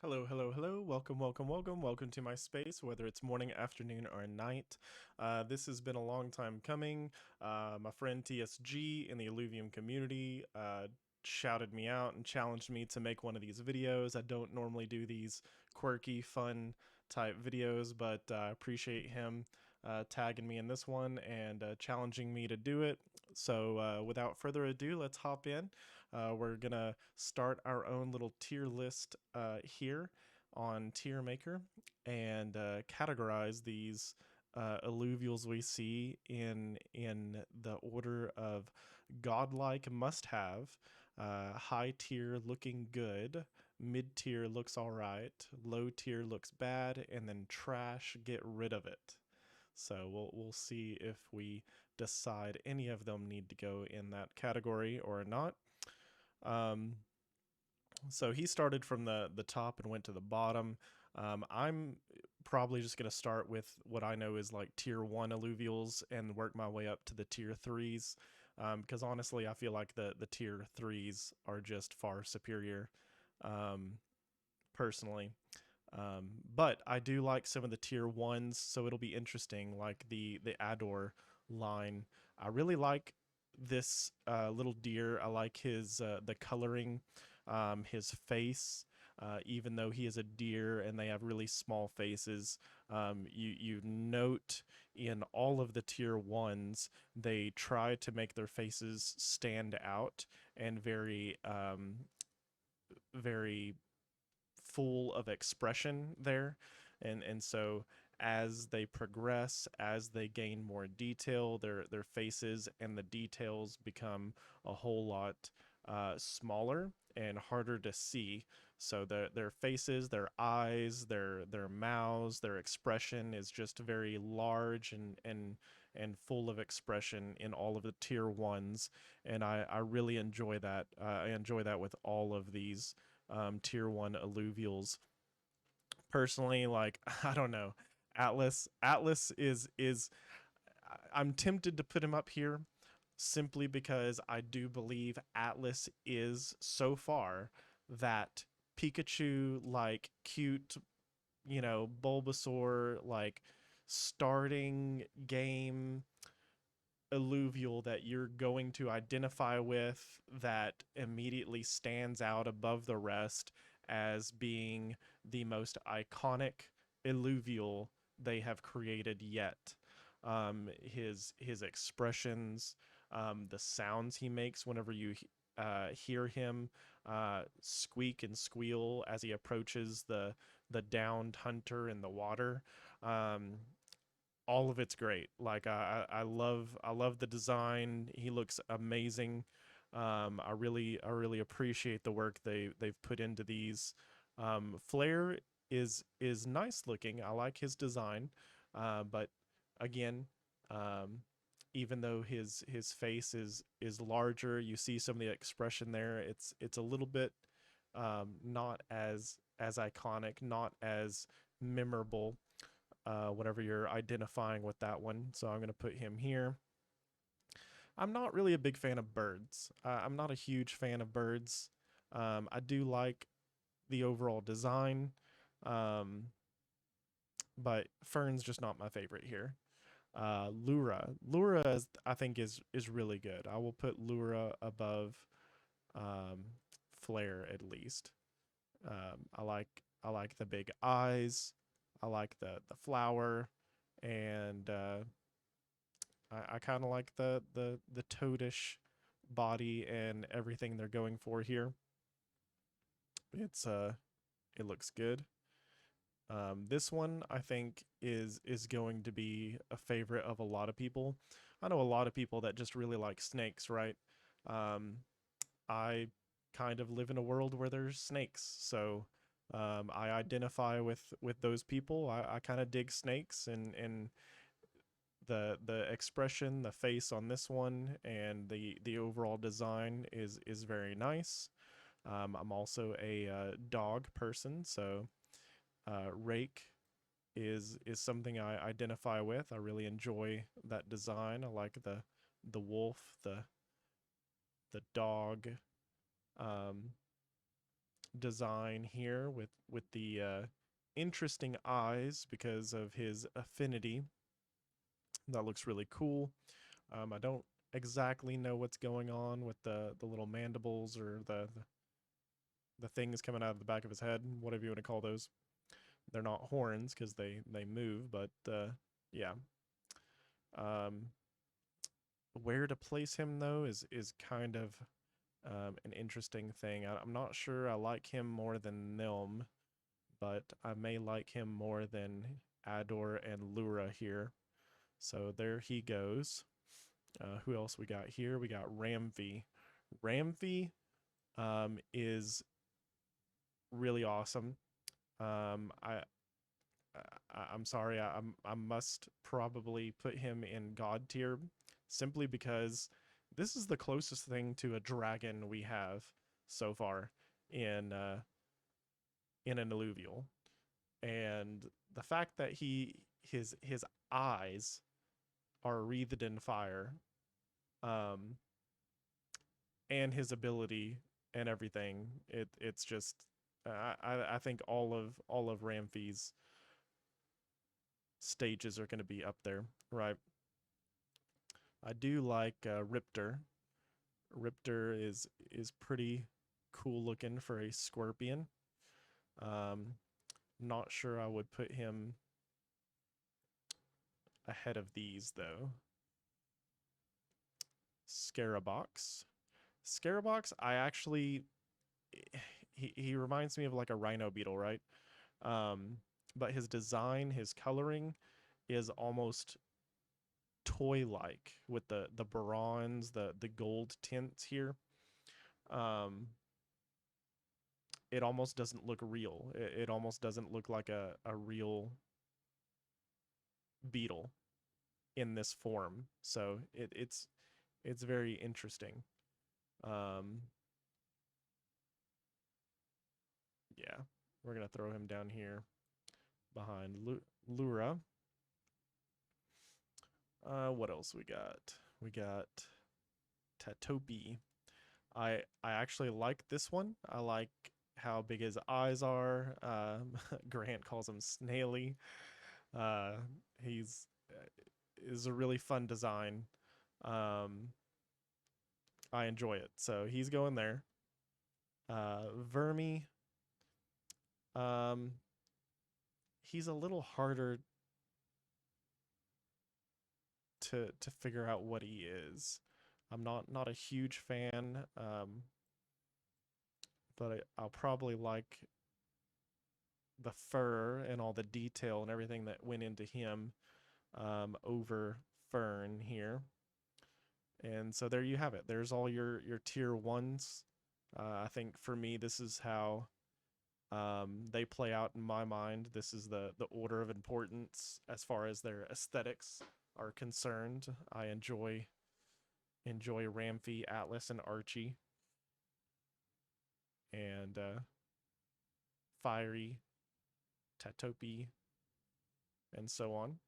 Hello, hello, hello. Welcome, welcome, welcome. Welcome to my space, whether it's morning, afternoon, or night. This has been a long time coming. My friend TSG in the Illuvium community shouted me out and challenged me to make one of these videos. I don't normally do these quirky, fun type videos, but I appreciate him tagging me in this one and challenging me to do it. So without further ado, let's hop in. We're gonna start our own little tier list here on Tier Maker and categorize these illuvials we see in the order of godlike must have, high tier looking good, mid tier looks all right, low tier looks bad, and then trash, get rid of it. So we'll see if we decide any of them need to go in that category or not. Um, so he started from the top and went to the bottom. I'm probably just going to start with what I know is like tier one alluvials and work my way up to the tier threes. Because honestly, I feel like the tier threes are just far superior, um, personally. But I do like some of the tier ones, so it'll be interesting. Like the Ador line, I really like this little deer. I like his the coloring, his face. Even though he is a deer and they have really small faces, you note in all of the tier ones they try to make their faces stand out and very full of expression there. And so as they progress, as they gain more detail, their faces and the details become a whole lot smaller and harder to see. So their faces, their eyes, their mouths, their expression is just very large and full of expression in all of the tier ones. And I really enjoy that. I enjoy that with all of these tier one alluvials. Personally, like I don't know, Atlas is I'm tempted to put him up here simply because I do believe Atlas is so far that Pikachu like cute, Bulbasaur like starting game alluvial that you're going to identify with that immediately stands out above the rest as being the most iconic alluvial they have created yet. His expressions, the sounds he makes whenever you hear him squeak and squeal as he approaches the downed hunter in the water. All of it's great. Like I love the design. He looks amazing. I really appreciate the work they've put into these. Flare is nice looking. I like his design, but again, um, even though his face is larger, you see some of the expression there. It's a little bit not as iconic, not as memorable whenever you're identifying with that one. So I'm going to put him here. I'm not really a big fan of birds. I'm not a huge fan of birds. I do like the overall design, um, but Fern's just not my favorite here. Lura I think is really good. I will put Lura above Flare at least. I like the big eyes. I like the flower, and I kind of like the toadish body and everything they're going for here. It looks good. This one I think is going to be a favorite of a lot of people. I know a lot of people that just really like snakes, right? Um, I kind of live in a world where there's snakes, so I identify with those people. I kind of dig snakes, and the expression, the face on this one, and the overall design is very nice. I'm also a dog person, so Rake is something I identify with. I really enjoy that design. I like the wolf, the dog, um, design here with the interesting eyes because of his affinity. That looks really cool. I don't exactly know what's going on with the little mandibles or the things coming out of the back of his head, whatever you want to call those. They're not horns because they move, but yeah. Um, where to place him though is kind of an interesting thing. I'm not sure I like him more than Nilm, but I may like him more than Ador and Lura here. So there he goes. Who else we got here? We got Ramvy. Ramvy is really awesome. I'm sorry, I must probably put him in God tier simply because this is the closest thing to a dragon we have so far in an illuvial, and the fact that his eyes are wreathed in fire, um, and his ability and everything, it's just I think all of Ramvy's stages are going to be up there, right? I do like Riptor. Riptor is pretty cool looking for a scorpion. Not sure I would put him ahead of these though. Scarabox. Scarabox, I actually he reminds me of like a rhino beetle, right? But his design, his coloring is almost toy-like with the bronze, the gold tints here. It almost doesn't look real. It almost doesn't look like a real beetle in this form. So it's very interesting. Yeah, we're gonna throw him down here behind Lura. What else we got? We got Tatopi. I actually like this one. I like how big his eyes are. Grant calls him Snaily. Uh, he's is a really fun design. Um, I enjoy it. So he's going there. Vermi. Um, he's a little harder to figure out what he is. I'm not a huge fan, but I'll probably like the fur and all the detail and everything that went into him over Fern here. And so there you have it. There's all your tier ones. I think for me, this is how they play out in my mind. This is the order of importance as far as their aesthetics are concerned. I enjoy Ramvy, Atlas, and Archie, and Fiery, Tatopi, and so on.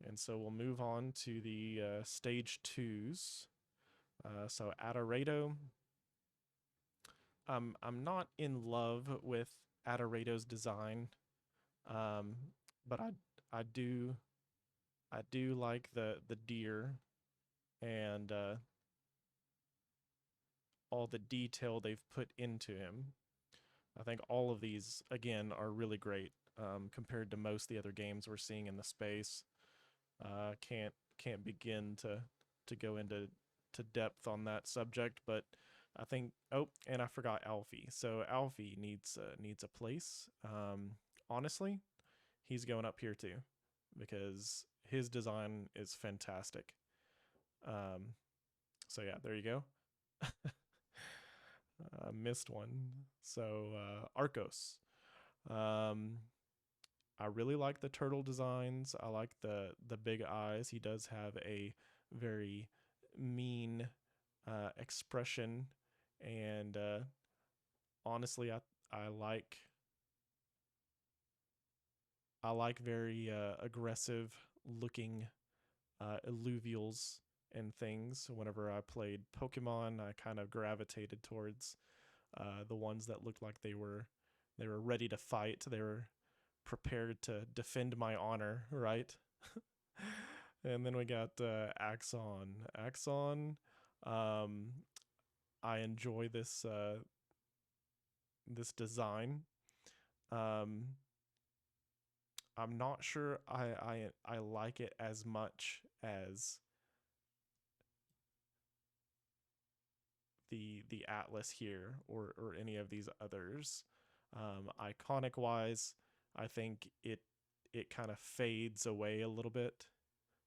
And so we'll move on to the stage twos. So Adorado. I'm not in love with Adorado's design, but I do like the deer and all the detail they've put into him. I think all of these again are really great compared to most of the other games we're seeing in the space. Can't begin to go into depth on that subject, but I think and I forgot Alfie. So Alfie needs a place. Honestly, he's going up here too because his design is fantastic. So yeah, there you go. Missed one. So Arcos. I really like the turtle designs. I like the big eyes. He does have a very mean expression, and honestly, I like very aggressive looking illuvials and things. Whenever I played Pokemon, I kind of gravitated towards the ones that looked like they were ready to fight. They were prepared to defend my honor, right? And then we got Axon. Axon, I enjoy this this design. Um, I'm not sure I like it as much as the Atlas here or any of these others. Iconic wise, I think it kind of fades away a little bit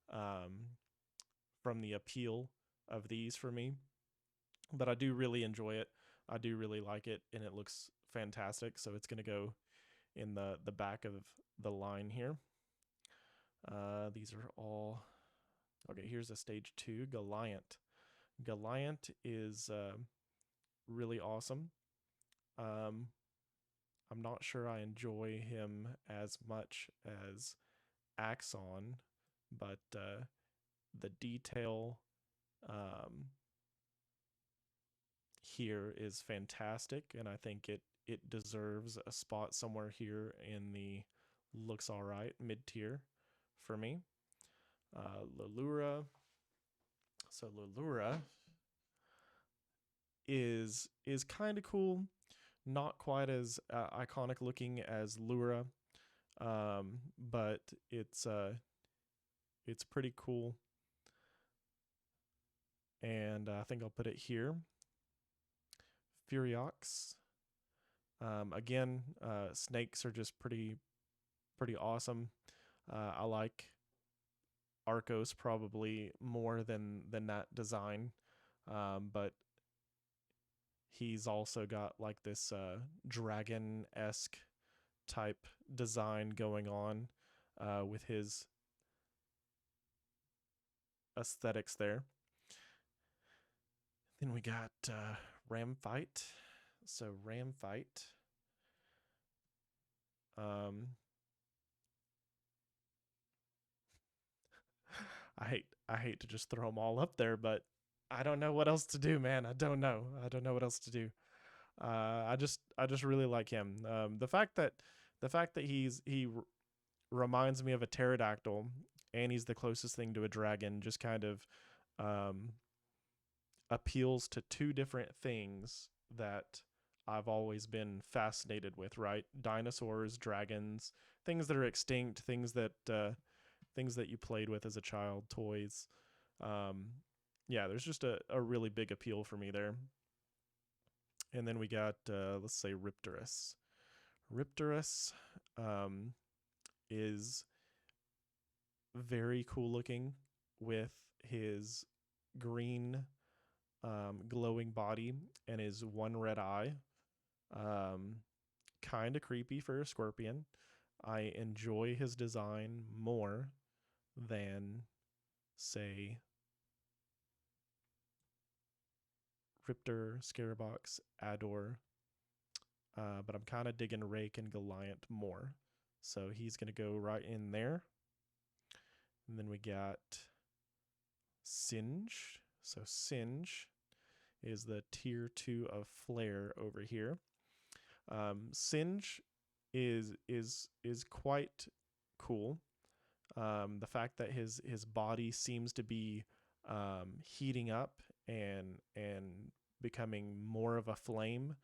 from the appeal of these for me. But I do really enjoy it. I do really like it, and it looks fantastic. So it's going to go in the back of the line here. These are all okay. Here's a stage 2 Goliant. Goliant is really awesome. I'm not sure I enjoy him as much as Axon, but the detail here is fantastic, and I think it deserves a spot somewhere here in the looks all right mid-tier for me. Lulura. So Lulura is kind of cool, not quite as iconic looking as Lura, but it's pretty cool, and I think I'll put it here. Furiox. Again, snakes are just pretty awesome. I like Arcos probably more than that design, but he's also got like this dragon-esque type design going on with his aesthetics there. Then we got Ramvy. So Ramvy. I hate to just throw them all up there, but I don't know what else to do, man. I don't know what else to do. I just really like him. The fact that he reminds me of a pterodactyl, and he's the closest thing to a dragon, just kind of appeals to two different things that I've always been fascinated with, right? Dinosaurs, dragons, things that are extinct, things that you played with as a child, toys. Yeah, there's just a really big appeal for me there. And then we got, let's say, Riptorus. Riptorus is very cool looking with his green glowing body and his one red eye. Kind of creepy for a scorpion. I enjoy his design more than, say, Riptor, Scarabox, Ador. But I'm kind of digging Rake and Goliant more. So he's going to go right in there. And then we got Singe. So Singe is the tier 2 of Flare over here. Singe is quite cool. The fact that his body seems to be heating up and becoming more of a flame,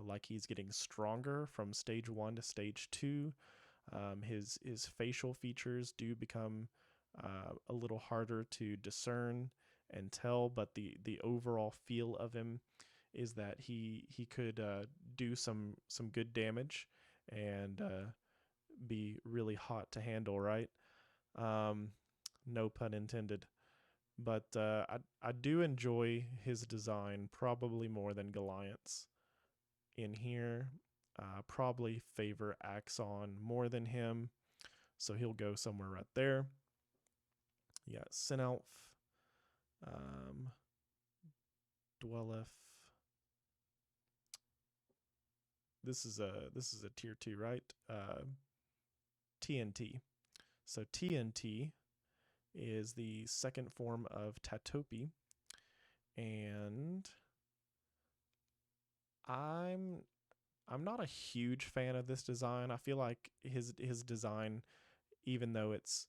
like he's getting stronger from stage 1 to stage 2. His facial features do become a little harder to discern and tell, but the overall feel of him is that he could do some good damage and be really hot to handle, right? No pun intended. But I do enjoy his design probably more than Goliath's in here. Probably favor Axon more than him, so he'll go somewhere right there. You got Sinelf, Dwelleth. This is a tier 2, right? TNT. So TNT is the second form of Tatopi, and I'm not a huge fan of this design. I feel like his design, even though it's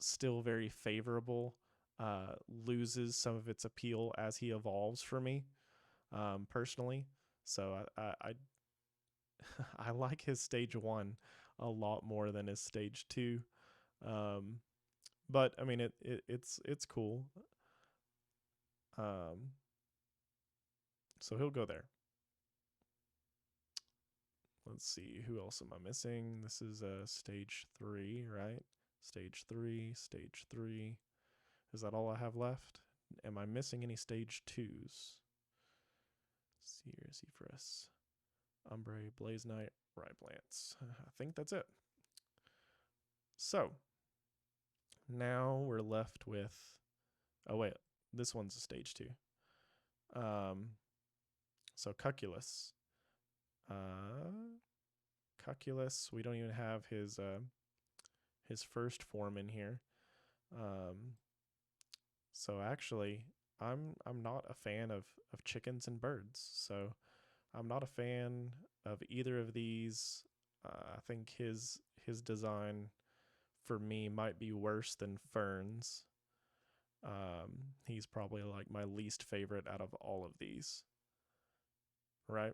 still very favorable, loses some of its appeal as he evolves for me, personally. So I I like his stage 1 a lot more than his stage 2. Um, but I mean it's cool. Um, so he'll go there. Let's see, who else am I missing? This is stage 3, right? Stage 3, stage 3. Is that all I have left? Am I missing any stage 2s? Seer, Zephyrus, Umbre, Blaze Knight, Ryblance. I think that's it. So now we're left with. Oh wait, this one's a stage 2. So Cuculus. Cuculus. We don't even have his first form in here. So actually, I'm not a fan of chickens and birds. So I'm not a fan of either of these. I think his design for me might be worse than Fern's. He's probably like my least favorite out of all of these. Right?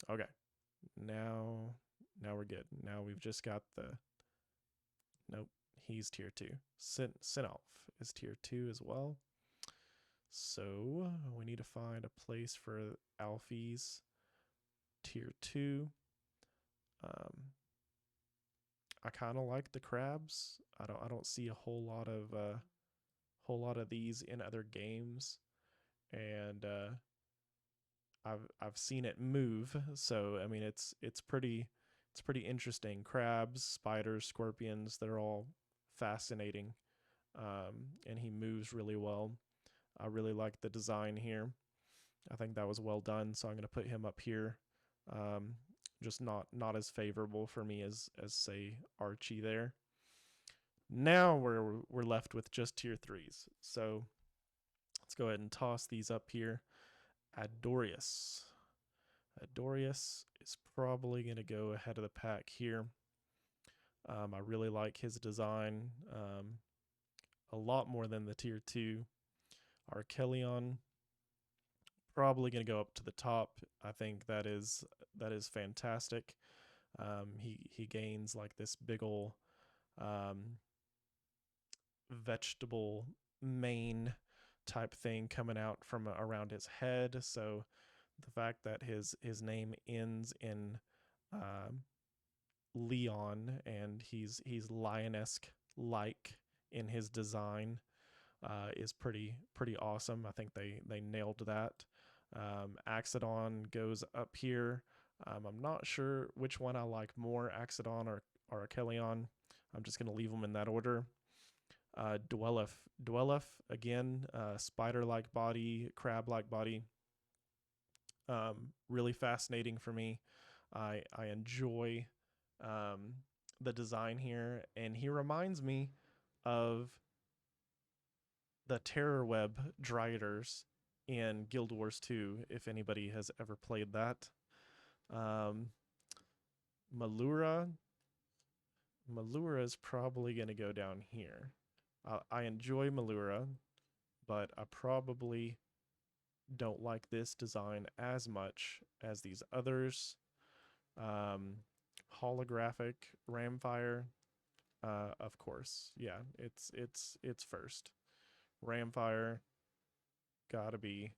Okay. Now we're good. Now we've just got the. Nope. He's tier 2. Sinolf is tier 2 as well. So we need to find a place for Alfie's tier 2. I kind of like the crabs. I don't see a whole lot of these in other games, and I've seen it move. So I mean it's pretty interesting. Crabs, spiders, scorpions, they're all fascinating, and he moves really well. I really like the design here. I think that was well done, so I'm going to put him up here. Just not as favorable for me as say Archie there. Now we're left with just tier 3s. So let's go ahead and toss these up here. Adorius. Adorius is probably going to go ahead of the pack here. I really like his design a lot more than the tier 2. Archelion, probably going to go up to the top. I think that is fantastic. He gains like this big ol' vegetable mane type thing coming out from around his head. So the fact that his name ends in Leon and he's lioness like in his design is pretty awesome. I think they nailed that. Axon goes up here. I'm not sure which one I like more, Axon or Archelion. I'm just going to leave them in that order. Dwelleth again, spider-like body, crab-like body. Really fascinating for me. I enjoy the design here, and he reminds me of the Terror Web Dryaders in Guild Wars 2, if anybody has ever played that. Malura is probably going to go down here. I enjoy Malura, but I probably don't like this design as much as these others. Holographic Ramfire, of course. Yeah, it's first. Ramfire, gotta be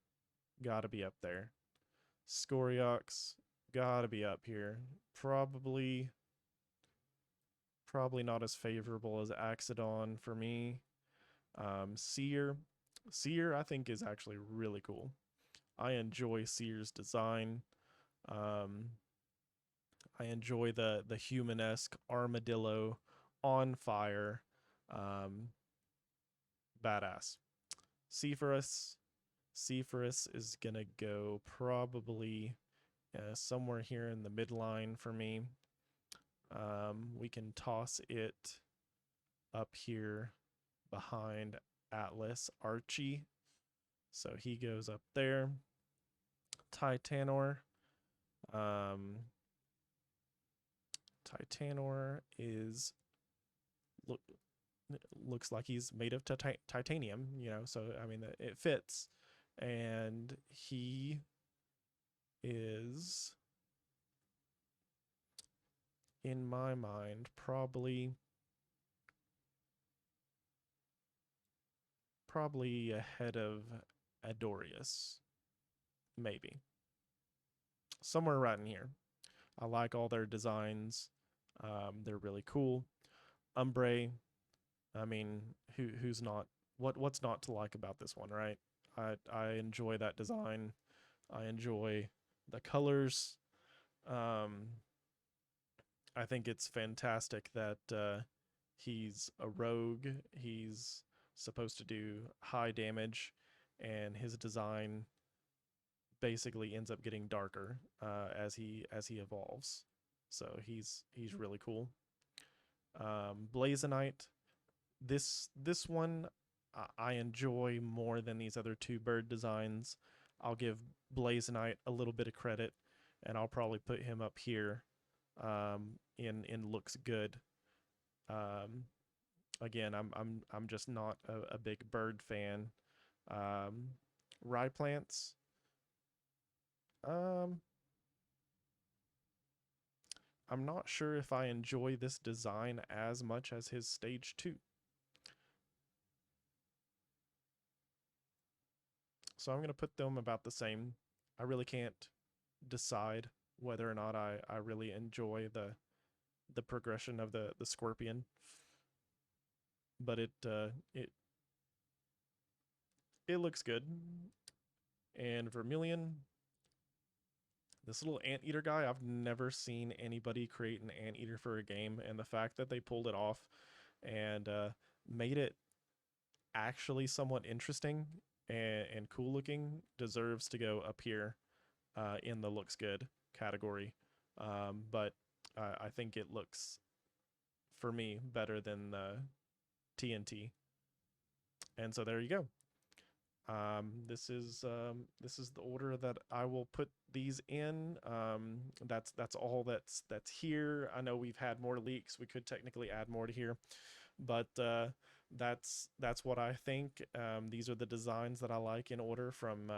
up there. Scoriox, gotta be up here. Probably not as favorable as Axon for me. Seer I think is actually really cool. I enjoy Seer's design. I enjoy the human-esque armadillo on fire. Badass. Zephyrus is gonna go probably somewhere here in the midline for me. We can toss it up here behind Atlas Archie. So he goes up there. Titanor. Titanor is looks like he's made of titanium, you know, so I mean it fits. And he is, in my mind, probably ahead of Adorius, maybe. Somewhere right in here. I like all their designs. They're really cool. Umbre, I mean, who's not? What's not to like about this one, right? I enjoy that design. I enjoy the colors. I think it's fantastic that he's a rogue. He's supposed to do high damage, and his design basically ends up getting darker as he evolves. So he's really cool. Blazonite. This one I enjoy more than these other two bird designs. I'll give Blazonite a little bit of credit, and I'll probably put him up here in looks good. Again, I'm just not a big bird fan. Rye plants. I'm not sure if I enjoy this design as much as his stage 2. So I'm going to put them about the same. I really can't decide whether or not I really enjoy the progression of the scorpion. But it looks good. And Vermilion, this little anteater guy, I've never seen anybody create an anteater for a game, and the fact that they pulled it off and made it actually somewhat interesting and cool looking deserves to go up here in the looks good category. But I think it looks, for me, better than the TNT. And so there you go. This is the order that I will put these in. That's all that's here. I know we've had more leaks. We could technically add more to here, but that's what I think. These are the designs that I like in order from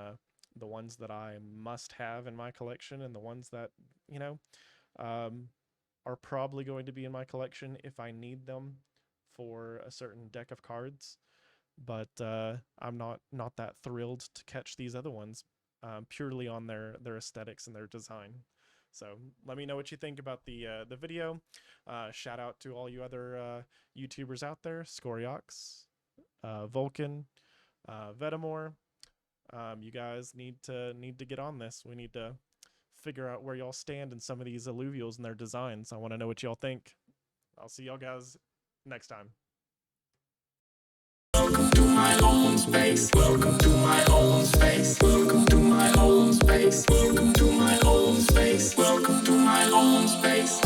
the ones that I must have in my collection, and the ones that, you know, are probably going to be in my collection if I need them for a certain deck of cards. But I'm not that thrilled to catch these other ones purely on their aesthetics and their design. So let me know what you think about the video. Shout out to all you other YouTubers out there: Scoriox, Vulcan, Vetamore. You guys need to get on this. We need to figure out where y'all stand in some of these illuvials and their designs. I want to know what y'all think. I'll see y'all guys next time. Welcome to my own space. Welcome to my own space. Welcome to my own space. Welcome to my own space. Welcome to my own space.